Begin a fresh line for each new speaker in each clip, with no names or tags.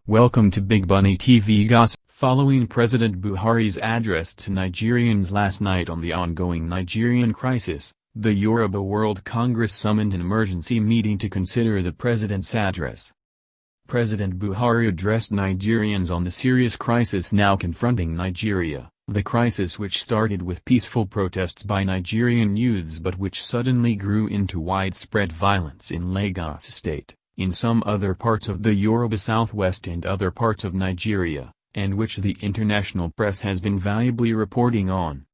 Welcome to Big Bunny TV Gossip. Following President Buhari's address to Nigerians last night on the ongoing Nigerian crisis, the Yoruba World Congress summoned an emergency meeting to consider the president's address. President Buhari addressed Nigerians on the serious crisis now confronting Nigeria, the crisis which started with peaceful protests by Nigerian youths but which suddenly grew into widespread violence in Lagos State, in some other parts of the Yoruba Southwest and other parts of Nigeria, and which the international press has been valuably reporting on.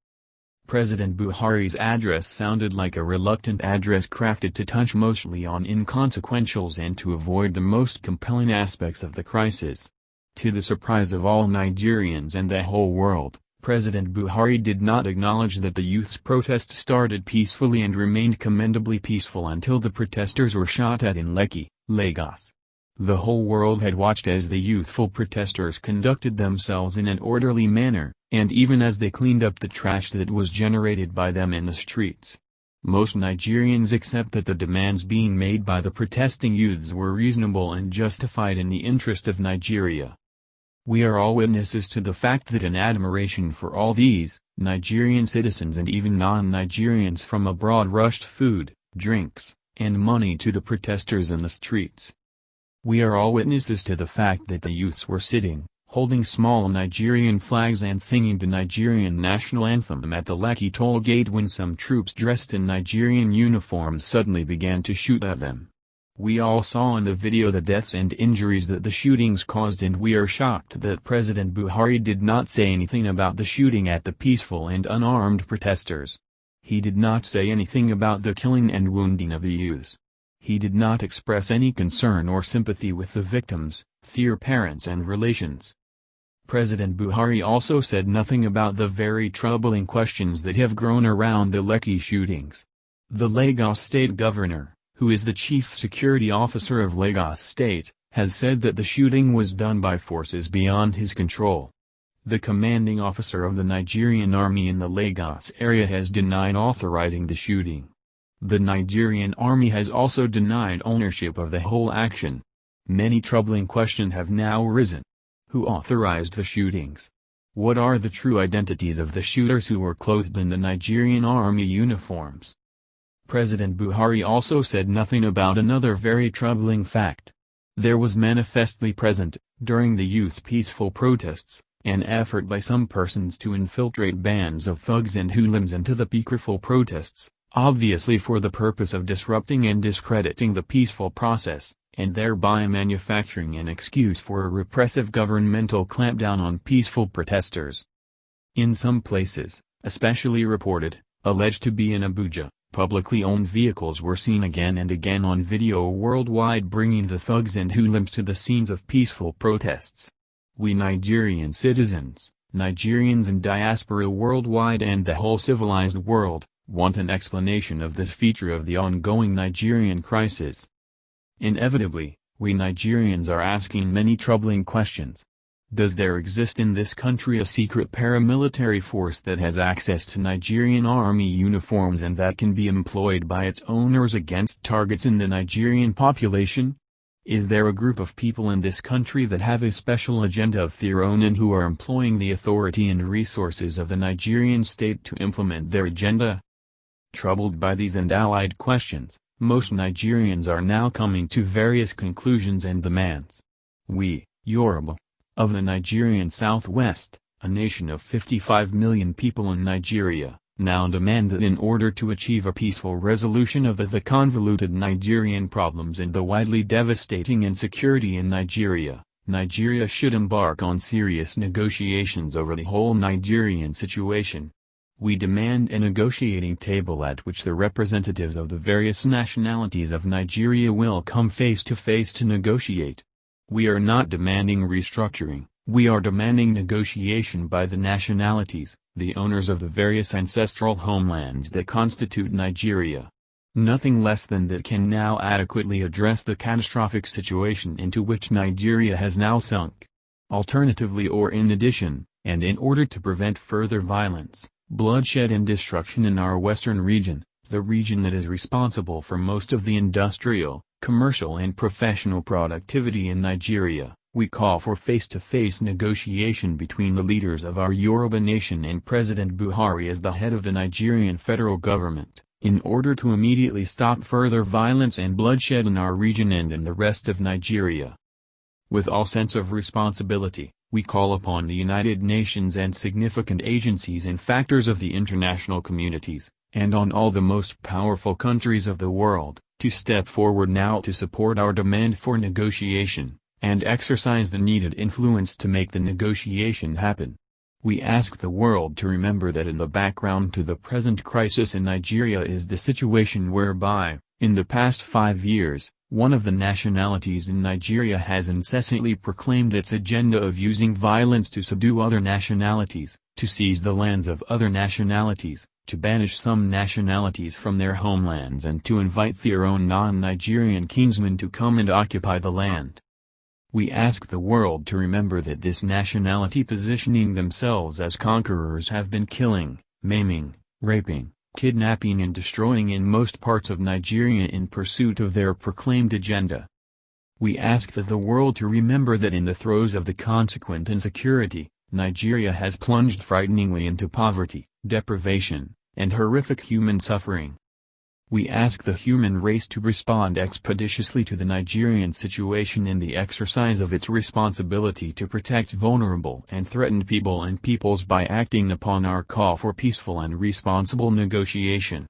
President Buhari's address sounded like a reluctant address crafted to touch mostly on inconsequentials and to avoid the most compelling aspects of the crisis. To the surprise of all Nigerians and the whole world, President Buhari did not acknowledge that the youth's protest started peacefully and remained commendably peaceful until the protesters were shot at in Lekki, Lagos. The whole world had watched as the youthful protesters conducted themselves in an orderly manner, and even as they cleaned up the trash that was generated by them in the streets. Most Nigerians accept that the demands being made by the protesting youths were reasonable and justified in the interest of Nigeria. We are all witnesses to the fact that in admiration for all these, Nigerian citizens and even non-Nigerians from abroad rushed food, drinks, and money to the protesters in the streets. We are all witnesses to the fact that the youths were sitting, holding small Nigerian flags and singing the Nigerian national anthem at the Lekki toll gate when some troops dressed in Nigerian uniforms suddenly began to shoot at them. We all saw in the video the deaths and injuries that the shootings caused, and we are shocked that President Buhari did not say anything about the shooting at the peaceful and unarmed protesters. He did not say anything about the killing and wounding of the youths. He did not express any concern or sympathy with the victims, their parents and relations. President Buhari also said nothing about the very troubling questions that have grown around the Lekki shootings. The Lagos State Governor, who is the Chief Security Officer of Lagos State, has said that the shooting was done by forces beyond his control. The commanding officer of the Nigerian army in the Lagos area has denied authorizing the shooting. The Nigerian army has also denied ownership of the whole action. Many troubling questions have now arisen. Who authorized the shootings? What are the true identities of the shooters who were clothed in the Nigerian army uniforms? President Buhari also said nothing about another very troubling fact. There was manifestly present, during the youth's peaceful protests, an effort by some persons to infiltrate bands of thugs and hooligans into the peaceful protests, obviously for the purpose of disrupting and discrediting the peaceful process, and thereby manufacturing an excuse for a repressive governmental clampdown on peaceful protesters. In some places, especially reported, alleged to be in Abuja, publicly owned vehicles were seen again and again on video worldwide bringing the thugs and hooligans to the scenes of peaceful protests. We Nigerian citizens, Nigerians in diaspora worldwide and the whole civilized world, want an explanation of this feature of the ongoing Nigerian crisis. Inevitably, we Nigerians are asking many troubling questions. Does there exist in this country a secret paramilitary force that has access to Nigerian army uniforms and that can be employed by its owners against targets in the Nigerian population? Is there a group of people in this country that have a special agenda of their own and who are employing the authority and resources of the Nigerian state to implement their agenda? Troubled by these and allied questions, most Nigerians are now coming to various conclusions and demands. We, Yoruba, of the Nigerian Southwest, a nation of 55 million people in Nigeria, now demand that in order to achieve a peaceful resolution of the convoluted Nigerian problems and the widely devastating insecurity in Nigeria, Nigeria should embark on serious negotiations over the whole Nigerian situation. We demand a negotiating table at which the representatives of the various nationalities of Nigeria will come face to face to negotiate. We are not demanding restructuring, we are demanding negotiation by the nationalities, the owners of the various ancestral homelands that constitute Nigeria. Nothing less than that can now adequately address the catastrophic situation into which Nigeria has now sunk. Alternatively or in addition, and in order to prevent further violence, bloodshed and destruction in our western region, the region that is responsible for most of the industrial, commercial and professional productivity in Nigeria, We call for face-to-face negotiation between the leaders of our Yoruba nation and President Buhari as the head of the Nigerian federal government, in order to immediately stop further violence and bloodshed in our region and in the rest of Nigeria. With all sense of responsibility, we call upon the United Nations and significant agencies and factors of the international communities, and on all the most powerful countries of the world, to step forward now to support our demand for negotiation, and exercise the needed influence to make the negotiation happen. We ask the world to remember that in the background to the present crisis in Nigeria is the situation whereby, in the past 5 years, one of the nationalities in Nigeria has incessantly proclaimed its agenda of using violence to subdue other nationalities, to seize the lands of other nationalities, to banish some nationalities from their homelands and to invite their own non-Nigerian kinsmen to come and occupy the land. We ask the world to remember that this nationality positioning themselves as conquerors have been killing, maiming, raping, kidnapping and destroying in most parts of Nigeria in pursuit of their proclaimed agenda. We ask that the world to remember that in the throes of the consequent insecurity, Nigeria has plunged frighteningly into poverty, deprivation, and horrific human suffering. We ask the human race to respond expeditiously to the Nigerian situation in the exercise of its responsibility to protect vulnerable and threatened people and peoples by acting upon our call for peaceful and responsible negotiation.